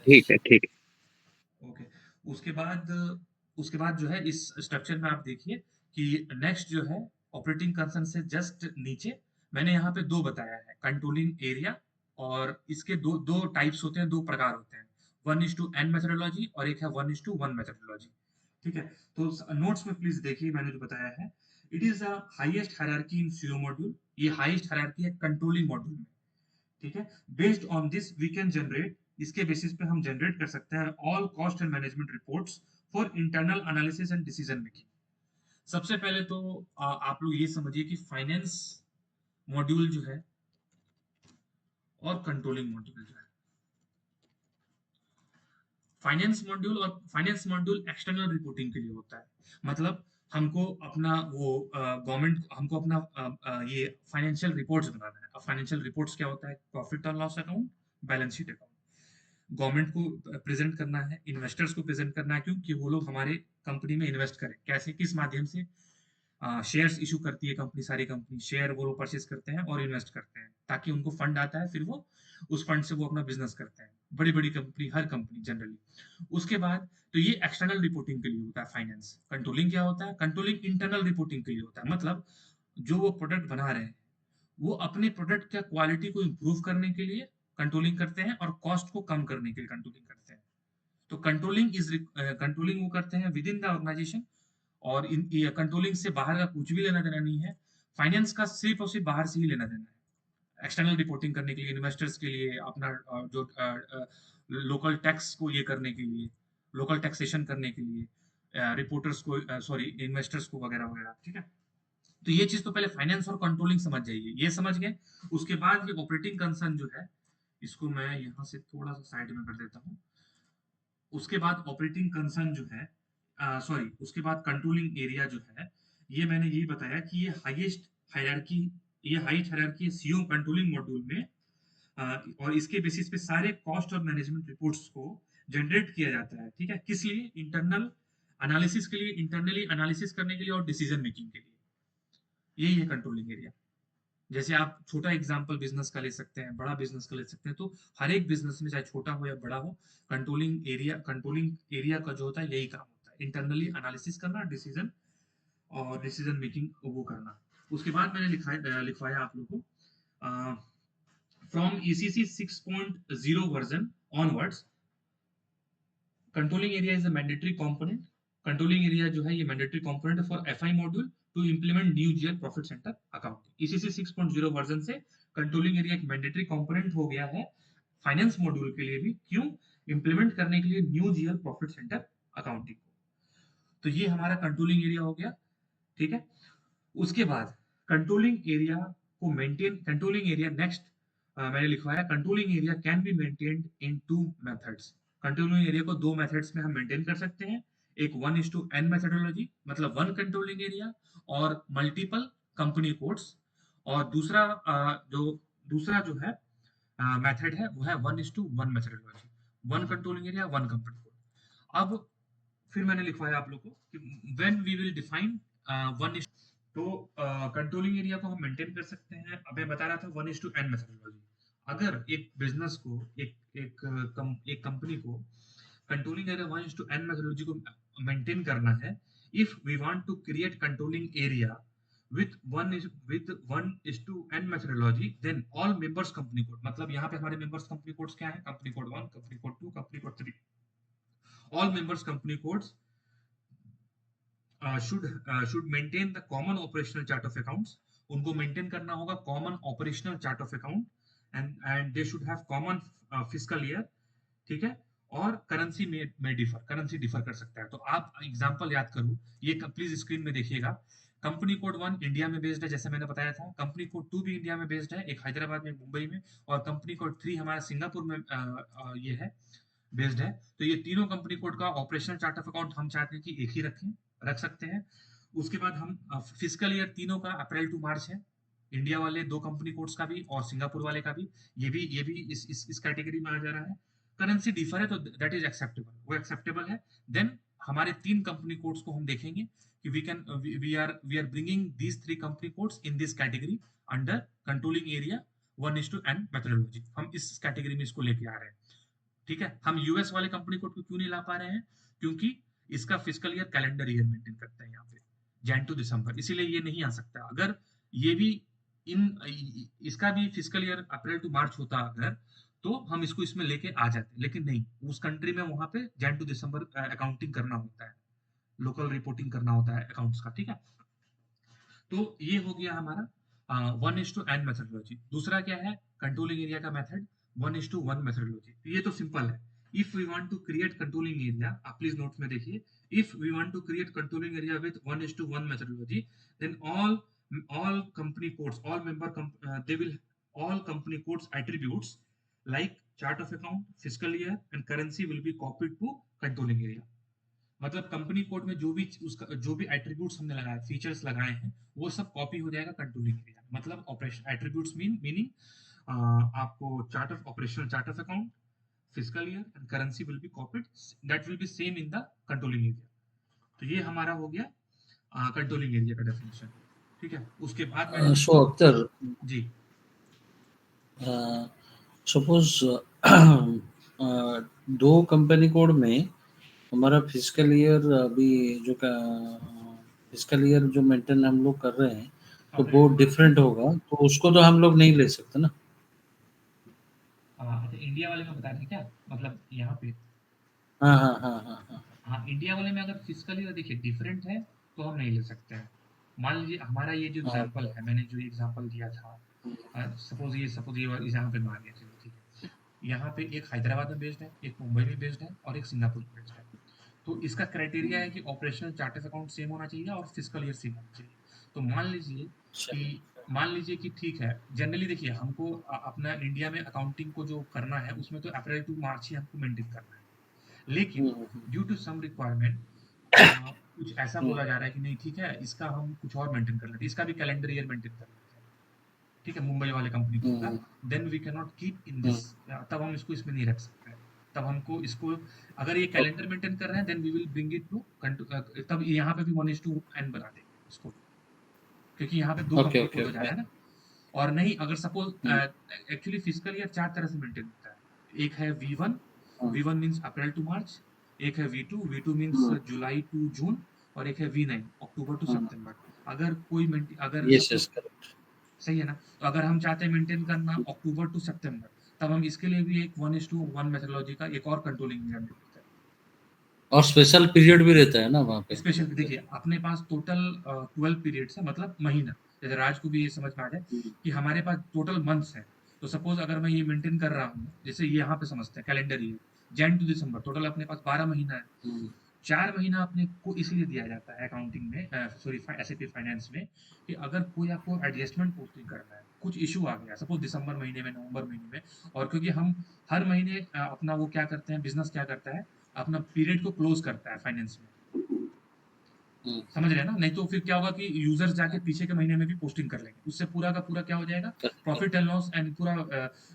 ठीक है, ठीक है। ओके। उसके बाद उसके बाद जो है इस स्ट्रक्चर में आप देखिए कि नेक्स्ट जो है ऑपरेटिंग कंसर्न से जस्ट नीचे मैंने यहाँ पे दो बताया है, कंट्रोलिंग एरिया। और इसके दो दो टाइप्स होते हैं, दो प्रकार होते हैं, 1:n मेथोडोलॉजी और एक है 1:1 मेथोडोलॉजी। ठीक है, तो नोट्स में प्लीज देखिए मैंने जो बताया है। It is a highest hierarchy in CO module, ये हाईएस्ट हायरार्की है कंट्रोलिंग मॉड्यूल में। ठीक है, based on this we can generate, इसके बेसिस पे हम जनरेट कर सकते हैं all cost and management reports for internal analysis and decision making. सबसे पहले तो आप लोग ये समझिए कि फाइनेंस मॉड्यूल जो है और कंट्रोलिंग मॉड्यूल जो है, फाइनेंस मॉड्यूल एक्सटर्नल रिपोर्टिंग के लिए होता है। मतलब हमको अपना वो गवर्नमेंट हमको अपना ये फाइनेंशियल रिपोर्ट्स बनाना है। अब फाइनेंशियल रिपोर्ट्स क्या होता है? प्रॉफिट और loss account, balance sheet account. Government को प्रेजेंट करना है, इन्वेस्टर्स को प्रेजेंट करना है, क्योंकि वो लोग हमारे कंपनी में इन्वेस्ट करें, कैसे, किस माध्यम से? शेयर्स इशू करती है कंपनी, सारी कंपनी शेयर वो लोग परचेज करते हैं और इन्वेस्ट करते हैं, ताकि उनको फंड आता है, फिर वो उस फंड से वो अपना बिजनेस करते हैं। बड़ी बड़ी कंपनी, हर कंपनी जनरली। उसके बाद तो ये एक्सटर्नल रिपोर्टिंग के लिए होता है फाइनेंस। कंट्रोलिंग क्या होता है? कंट्रोलिंग इंटरनल रिपोर्टिंग के लिए होता है। मतलब जो वो प्रोडक्ट बना रहे हैं, वो अपने प्रोडक्ट का क्वालिटी को इम्प्रूव करने के लिए कंट्रोलिंग करते हैं और कॉस्ट को कम करने के लिए कंट्रोलिंग करते हैं। तो कंट्रोलिंग वो करते हैं विद इन द ऑर्गेनाइजेशन। और इन कंट्रोलिंग से बाहर का कुछ भी लेना देना नहीं है। फाइनेंस का सिर्फ और सिर्फ बाहर से ही लेना देना है, एक्सटर्नल रिपोर्टिंग करने के लिए, इन्वेस्टर्स के लिए, अपना जो लोकल टैक्स को ये करने के लिए, लोकल टैक्सेशन करने के लिए, रिपोर्टर्स को, सॉरी, इन्वेस्टर्स को वगैरह वगैरह। ठीक है, तो ये चीज तो पहले फाइनेंस और कंट्रोलिंग समझ जाइए, ये समझ गए। उसके बाद ये ऑपरेटिंग कंसर्न जो है, इसको मैं यहाँ से थोड़ा सा साइड में कर देता हूँ। उसके बाद ऑपरेटिंग कंसर्न जो है, सॉरी, उसके बाद कंट्रोलिंग एरिया जो है, ये मैंने यही बताया कि ये हाईएस्ट हायरार्की, ये हाईएस्ट हायरार्की है सीओ कंट्रोलिंग मॉड्यूल में। और इसके बेसिस पे सारे कॉस्ट और मैनेजमेंट रिपोर्ट्स को जनरेट किया जाता है। ठीक है, किस लिए? इंटरनल एनालिसिस के लिए, इंटरनली एनालिसिस करने के लिए और डिसीजन मेकिंग के लिए। यही है कंट्रोलिंग एरिया। जैसे आप छोटा एग्जांपल बिजनेस का ले सकते हैं, बड़ा बिजनेस का ले सकते हैं, तो हर एक बिजनेस में, चाहे छोटा हो या बड़ा हो, कंट्रोलिंग एरिया का जो होता है यही काम होता है, इंटरनली एनालिसिस करना, डिसीजन और डिसीजन मेकिंग वो करना। उसके बाद मैंने लिखवाया आप लोगों को, from ECC 6.0 version onwards, controlling area is a mandatory component. Controlling area जो है ये mandatory component for FI module to implement new GL profit centre accounting. इसी से 6.0 वर्जन से कंट्रोलिंग एरिया एक मैंडेटरी कंपोनेंट हो गया है फाइनेंस मॉड्यूल के लिए भी। क्यों? इंप्लीमेंट करने के लिए new GL profit centre accounting को। तो ये हमारा कंट्रोलिंग एरिया हो गया। ठीक है, उसके बाद कंट्रोलिंग एरिया नेक्स्ट मैंने लिखवाया, controlling area can be maintained in two methods. Controlling area को दो मेथड्स में हम मेंटेन कर सकते हैं। एक 1:n मेथोडोलॉजी, मतलब वन कंट्रोलिंग एरिया और मल्टीपल कंपनी कोड्स। और दूसरा जो है मेथड है, वो है 1:1 methodology, one controlling area, one company code. अब फिर मैंने लिखवाया आप लोगों को कि when we will define one, तो कंट्रोलिंग एरिया को हम मेंटेन कर सकते हैं। अब मैं बता रहा था 1:n मेथोडोलॉजी। अगर एक बिजनेस को, एक कंपनी को कंट्रोलिंग एरिया 1:n मेथोडोलॉजी को मेंटेन करना है, if we want to create controlling area with 1:n methodology, then all members company code, मतलब यहाँ पे हमारे members company codes क्या है? Company code 1, company code 2, company code 3। all members company codes should maintain the common operational chart of accounts. उनको maintain करना होगा common operational chart of account. And they should have common fiscal year. ठीक है, और currency differ कर सकता है। तो आप एग्जांपल याद करो, ये प्लीज स्क्रीन में देखिएगा। कंपनी कोड 1 इंडिया में बेस्ड है, जैसे मैंने बताया था। कंपनी कोड 2 भी इंडिया में बेस्ड है, एक हैदराबाद में, मुंबई में। और कंपनी कोड 3 हमारा सिंगापुर में ये है, बेस्ड है। तो ये तीनों कंपनी कोड का ऑपरेशनल चार्ट ऑफ अकाउंट हम चाहते हैं कि एक ही रख सकते हैं। उसके बाद हम फिजिकल ईयर तीनों का अप्रैल टू मार्च है, इंडिया वाले दो कंपनी कोड्स का भी और सिंगापुर वाले का भी। ये भी इस कैटेगरी में आ जा रहा है। करेंसी डिफर है तो दैट इज एक्सेप्टेबल, वो एक्सेप्टेबल है। देन हमारे तीन कंपनी कोड्स को हम देखेंगे कि we are bringing these three company codes in this category under controlling area 1:n methodology. हम इस कैटेगरी में इसको लेके आ रहे हैं। ठीक है, हम यूएस वाले कंपनी कोड को क्यों नहीं ला पा रहे हैं? क्योंकि इसका physical year calendar year maintain करते हैं यहाँ पे, जैन टू दिसंबर, इसीलिए ये नहीं आ सकता। अगर ये भी इसका भी फिजिकल ईयर अप्रैल टू मार्च होता अगर, तो हम इसको इसमें लेके आ जाते, लेकिन नहीं, उस कंट्री में वहां पे जैन टू दिसंबर अकाउंटिंग करना होता है, लोकल रिपोर्टिंग करना होता है अकाउंट्स का, ठीक है। तो ये हो गया हमारा 1:n मेथडोलॉजी। दूसरा क्या है कंट्रोलिंग एरिया का मेथड, 1:1 मेथडोलॉजी। ये तो सिंपल है। If we want to create controlling area, आप प्लीज नोट्स में देखिए, if we want to create controlling area with 1:1 methodology, then all company codes, all they will all company codes attributes like chart of account, fiscal year and currency will be copied to controlling area। मतलब company code में जो भी उसका जो भी attributes हमने लगाए, features लगाए हैं, वो सब कॉपी हो जाएगा कंट्रोलिंग एरिया। मतलब ऑपरेशन एट्रीब्यूट्स मीनिंग आपको chart of operational chart of account, physical year and currency will be copied, that will be same in the controlling area. तो ये हमारा हो गया कंट्रोलिंग एरिया का डेफिनेशन, ठीक है। उसके बाद मैंने So Akhtar, जी suppose दो कंपनी कोड में हमारा फिजिकल ईयर अभी जो फिजिकल ईयर जो मेंटेन हम लोग कर रहे हैं, तो वो डिफरेंट होगा, तो उसको तो हम लोग नहीं ले सकते ना। अच्छा, इंडिया वाले में बता रहे हैं क्या, मतलब यहाँ पे? हाँ हाँ हाँ हाँ हाँ हाँ, इंडिया वाले में अगर फिजिकल ईयर देखिए डिफरेंट है, तो हम नहीं ले सकते हैं। मान लीजिए हमारा ये जो हाँ, एग्जांपल है, मैंने जो एग्जांपल दिया था, सपोज ये यहाँ पे मान लिया, चलिए ठीक है। यहाँ पे एक हैदराबाद में बेस्ड है, एक मुंबई में बेस्ड है और एक सिंगापुर में बेस्ड है। तो इसका क्राइटेरिया है कि ऑपरेशनल चार्टर्ड अकाउंट सेम होना चाहिए और फिजिकल ईयर सेम होना चाहिए। तो मान लीजिए कि ठीक है, जनरली देखिए हमको अपना इंडिया में अकाउंटिंग को जो करना है उसमें तो अप्रैल टू मार्च ही हमको मेंटेन करना है। लेकिन ड्यू टू सम रिक्वायरमेंट कुछ ऐसा बोला जा रहा है कि नहीं ठीक है, इसका हम कुछ और मेंटेन कर लेते हैं, इसका भी कैलेंडर ईयर मेंटेन कर लेते हैं, ठीक है, मुंबई वाले कंपनी कोड का। Then we can not keep in this, तब हम इसको इसमें नहीं रख सकते हैं। तब हमको इसको, अगर ये कैलेंडर मेंटेन कर रहे हैं, then we will bring it to, तब यहाँ पे भी 1:n बना देंगे इसको, क्योंकि यहाँ पे दो ओके कंपनी ओके कोड हो जा रहा है ना। और नहीं, अगर सपोज एक्चुअली फिजिकल ईयर चार तरह से मेंटेन होता है। एक है V1, V1 means April to मार्च। एक है V2, V2 means July to June. और एक है V9, अक्टूबर टू सितंबर। अगर कोई अगर यस सपोज, यस करेक्ट। सही है ना, तो अगर हम चाहते हैं मेंटेन करना अक्टूबर टू सितंबर, तब हम इसके लिए भी एक 1:1 मेथोडोलॉजी का एक और कंट्रोलिंग मीडियम देते हैं। और स्पेशल पीरियड भी रहता है ना वहाँ पे। स्पेशल देखिए, अपने पास टोटल 12 पीरियड्स है, मतलब महीना। जैसे राज को भी ये समझ में आ जाए कि हमारे पास टोटल मंथ्स है। तो सपोज अगर मैं ये मेंटेन कर रहा हूँ, जैसे ये यहाँ पे समझते हैं calendar year, Jan to December, total अपने पास 12 महीना है। 4 महीना अपने को इसलिए दिया जाता है अकाउंटिंग में, सॉरी एसएपी फाइनेंस में, कि अगर कोई आपको एडजस्टमेंट पोस्टिंग करना है, कुछ इशू आ गया सपोज दिसंबर महीने में, नवंबर महीने में, और क्योंकि हम हर महीने अपना वो क्या करते हैं, बिजनेस क्या करता है, अपना पीरियड को क्लोज करता है फाइनेंस में, समझ रहे हैं ना? नहीं तो फिर क्या होगा कि यूजर्स जाके पीछे के महीने में भी पोस्टिंग कर लेंगे, उससे पूरा का पूरा क्या हो जाएगा, प्रॉफिट एंड लॉस एंड पूरा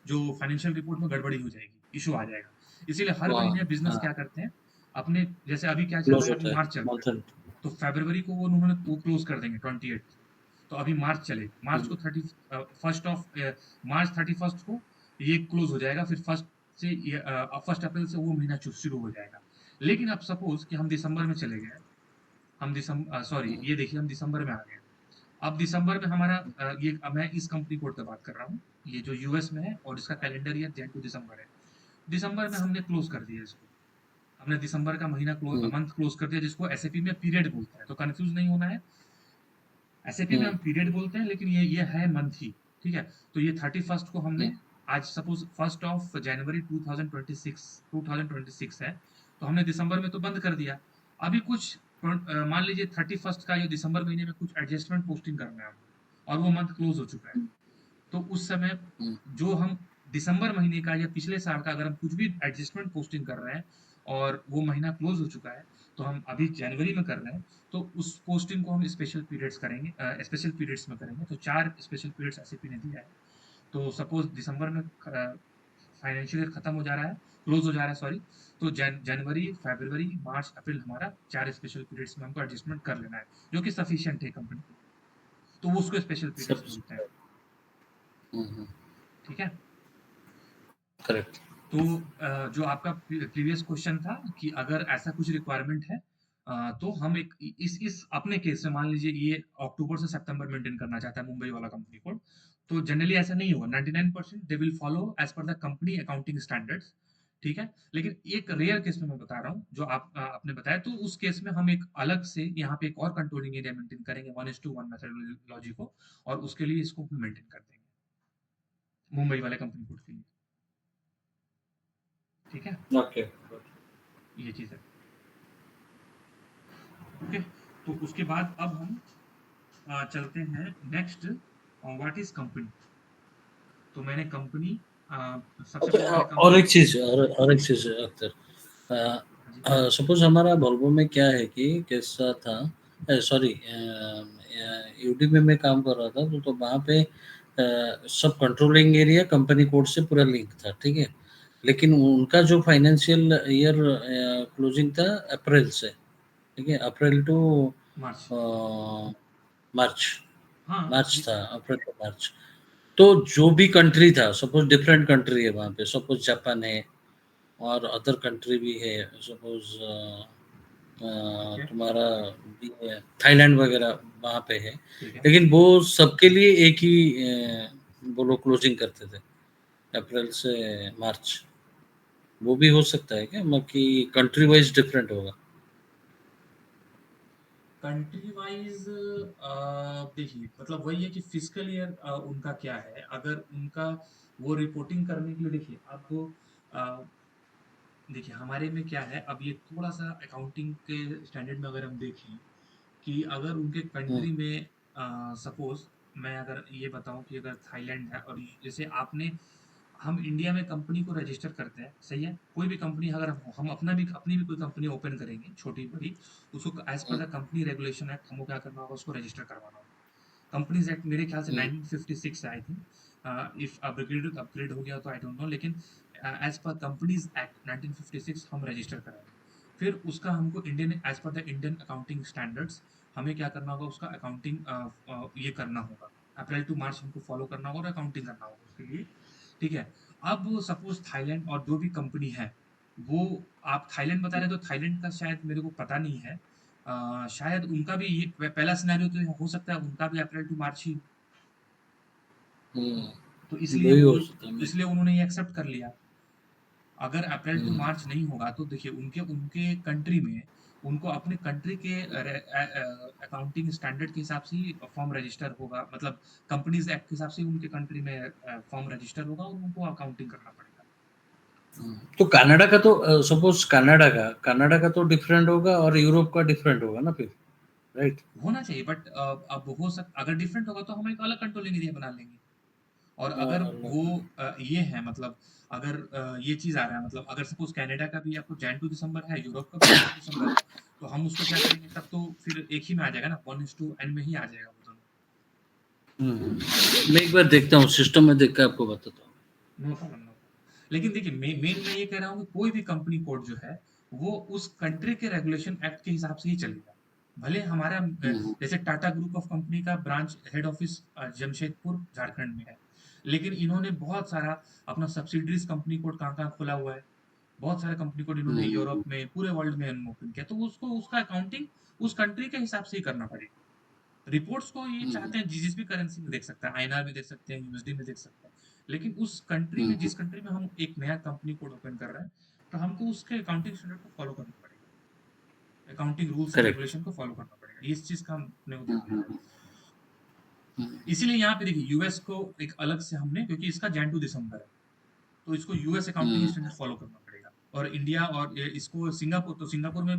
जो फाइनेंशियल रिपोर्ट में गड़बड़ी हो जाएगी, इशू आ जाएगा। इसीलिए हर वहाँ महीने बिजनेस हाँ क्या करते हैं, अपने जैसे अभी क्या चल रहा क्लोज है, अभी होता है मार्च चल रहा है, मंथ एंड। तो फरवरी को वो उन्होंने वो क्लोज कर देंगे 28। तो अभी मार्च चलेगा, मार्च को 31st को ये क्लोज हो जाएगा, फिर फर्स्ट अप्रैल से वो महीना शुरू हो जाएगा। लेकिन अब सपोज कि हम दिसंबर में चले गए, हम दिसंबर सॉरी ये देखिए हम दिसंबर में आ गए। अब दिसंबर में हमारा ये, अब मैं इस कंपनी कोड पे बात कर रहा हूँ, ये जो यूएस में है और इसका कैलेंडर ईयर जैन टू दिसंबर है। दिसंबर में हमने क्लोज कर दिया इसको, हमने दिसंबर का महीना मंथ क्लोज कर दिया, जिसको एसएपी में पीरियड बोलते हैं, तो कंफ्यूज नहीं होना है। एसएपी में हम पीरियड बोलते हैं, लेकिन ये है मंथ ही, ठीक है। तो ये 31st को हमने, आज सपोज 1 जनवरी 2026 है, तो हमने दिसंबर में तो बंद कर दिया। अभी कुछ मान लीजिए 31st का, ये दिसंबर महीने में कुछ एडजस्टमेंट पोस्टिंग करना है और वो मंथ क्लोज हो चुका है, तो उस समय जो हम दिसंबर महीने का या पिछले साल का अगर हम कुछ भी एडजस्टमेंट पोस्टिंग कर रहे हैं और वो महीना क्लोज हो चुका है, तो हम अभी जनवरी में कर रहे हैं, तो उस पोस्टिंग को हम स्पेशल पीरियड्स करेंगे, स्पेशल पीरियड्स में करेंगे। तो 4 स्पेशल पीरियड्स एसएपी ने दिया है। तो सपोज दिसंबर में फाइनेंशियल ईयर खत्म हो जा रहा है, क्लोज हो जा रहा है सॉरी, तो जनवरी, फरवरी, मार्च, अप्रैल, हमारा 4 स्पेशल पीरियड्स में हमको एडजस्टमेंट कर लेना है, जो कि सफिशिएंट है कंपनी को, तो वो उसको स्पेशल पीरियड्स सब बोलते हैं, ठीक है। करेक्ट। तो जो आपका प्रीवियस क्वेश्चन था कि अगर ऐसा कुछ रिक्वायरमेंट है, तो हम एक इस अपने केस में मान लीजिए ये अक्टूबर से सितंबर मेंटेन करना चाहता है मुंबई वाला कंपनी कोड, तो जनरली ऐसा नहीं होगा। 99% they will follow as per the company accounting standards, ठीक है। लेकिन एक रेयर केस में मैं बता रहा हूँ जो आपने बताया, तो उस केस में हम एक अलग से यहाँ पे एक और कंट्रोलिंग एरिया मेंटेन करेंगे 1:1 मेथडोलॉजी को, और उसके लिए इसको मेंटेन कर देंगे मुंबई वाले कंपनी कोड के लिए, ठीक है। ओके। ये चीज है, ओके। तो उसके बाद अब हम चलते हैं नेक्स्ट, व्हाट इज कंपनी। तो मैंने कंपनी, सबसे पहले अच्छा, मैंने और कंपनी। एक चीज, और एक चीज अख्तर, हाँ जी। सपोज हमारा वॉल्वो में क्या है कि कैसा था, सॉरी, यूडी में मैं काम कर रहा था तो वहाँ पे सब कंट्रोलिंग एरिया कंपनी कोड से पूरा लिंक था, ठीक है। लेकिन उनका जो फाइनेंशियल ईयर क्लोजिंग था अप्रैल से, ठीक है, अप्रैल टू मार्च। मार्च, हाँ मार्च था, अप्रैल टू मार्च। तो जो भी कंट्री था, सपोज डिफरेंट कंट्री है वहाँ पे, सपोज जापान है और अदर कंट्री भी है, सपोज ओके, तुम्हारा भी है, थाईलैंड वगैरह वहाँ पे है। ठीक है। लेकिन वो सबके लिए एक ही वो लोग क्लोजिंग करते थे, अप्रैल से मार्च। वो भी हो सकता है क्या, मतलब कि कंट्री वाइज डिफरेंट होगा? कंट्री वाइज देखिए, मतलब वही है कि फिजिकल ईयर उनका क्या है, अगर उनका वो रिपोर्टिंग करने के लिए, देखिए अब अ, देखिए हमारे में क्या है, अब ये थोड़ा सा अकाउंटिंग के स्टैंडर्ड में अगर हम देखें कि अगर उनके हुँ, कंट्री में, सपोज मैं अगर ये बताऊं कि अगर थाईलैंड है, और जैसे आपने, हम इंडिया में कंपनी को रजिस्टर करते हैं, सही है। कोई भी कंपनी अगर हम अपनी भी कोई कंपनी ओपन करेंगे छोटी बड़ी, उसको एज पर हुँ, द कंपनी रेगुलेशन एक्ट हमको क्या करना होगा, उसको रजिस्टर करवाना होगा। कंपनीज एक्ट मेरे ख्याल से हुँ, 1956 है, आई थिंक। इफ अपग्रेड हो गया तो आई डोंट नो, लेकिन एज पर कंपनीज एक्ट 1956 हम रजिस्टर कराएंगे। फिर उसका हमको Indian, as per the Indian accounting standards, हमें क्या करना होगा, उसका अकाउंटिंग ये करना होगा। अप्रैल टू मार्च हमको फॉलो करना होगा और अकाउंटिंग करना होगा उसके लिए, ठीक है। अब सपोज थाईलैंड और जो भी कंपनी है, वो, आप थाईलैंड बता रहे, तो थाईलैंड का शायद मेरे को पता नहीं है। शायद उनका भी ये पहला सिनेरियो तो हो सकता है, उनका भी अप्रैल टू मार्च ही हो। हुँ। तो इसलिए वही वो, हो सकता है मैं। इसलिए उन्होंने ये एक्सेप्ट कर लिया। अगर अप्रैल टू हुँ, मार्च नहीं होगा, तो देखिए उनके उनके कंट्री में, उनको अपने कंट्री के अकाउंटिंग स्टैंडर्ड के हिसाब से ही फॉर्म रजिस्टर होगा, मतलब कंपनीज एक्ट के हिसाब से उनके कंट्री में फॉर्म रजिस्टर होगा और उनको अकाउंटिंग करना पड़ेगा। हुँ। तो कनाडा का तो सपोज़ कनाडा का तो डिफरेंट होगा और यूरोप का डिफरेंट होगा ना फिर, राइट? होना चाहिए, बट अब अगर डिफरेंट होगा तो हम एक अलग कंट्रोलिंग एरिया बना लेंगे। और अगर वो अलग। ये है, मतलब अगर ये चीज आ रहा है, मतलब अगर सपोज कनाडा का भी आपको जैन टू दिसंबर है, यूरोप का भी जैन टू दिसंबर है, तो हम उसको क्या करेंगे, तब तो फिर एक ही में आ जाएगा ना, 1:n में ही आ जाएगा वो दोनों। हुँ, मैं एक बार देखता हूँ, सिस्टम में देख के आपको बताता हूँ। No problem, no problem. लेकिन देखिए मेन मैं ये कह रहा हूँ कि कोई भी कंपनी कोड जो है, वो उस कंट्री के रेगुलेशन एक्ट के हिसाब से ही चलेगा। भले हमारा हुँ, जैसे टाटा ग्रुप ऑफ कंपनी का branch head office Jamshedpur Jharkhand में है, लेकिन इन्होंने बहुत सारा अपना सब्सिडरीज कंपनी कोड कहाँ कहाँ खोला हुआ है, बहुत सारे कंपनी कोड इन्होंने हुँ, यूरोप में, पूरे वर्ल्ड में ओपन किया, तो उसको उसका अकाउंटिंग उस कंट्री के हिसाब से ही करना पड़ेगा। रिपोर्ट्स को ये हुँ, चाहते हैं जिस भी करेंसी में देख सकते हैं, आईएनआर में देख सकते हैं, यूएसडी में देख सकते हैं, लेकिन उस कंट्री हुँ, में, जिस कंट्री में हम एक नया कंपनी कोड ओपन कर रहे हैं, तो हमको उसके अकाउंटिंग स्टैंडर्ड को फॉलो करना पड़ेगा, accounting rules and correct. Regulation को फॉलो करना पड़ेगा। इस चीज का हमने को हुँ, ध्यान हुँ, देना है। हुँ, इसीलिए यहाँ पे देखिए यूएस को एक अलग से हमने, क्योंकि इसका जैन टू दिसंबर है, तो इसको यूएस अकाउंटिंग हुँ। स्टैंडर्ड फॉलो करना पड़ेगा। और इंडिया और इसको सिंगापुर, तो सिंगापुर में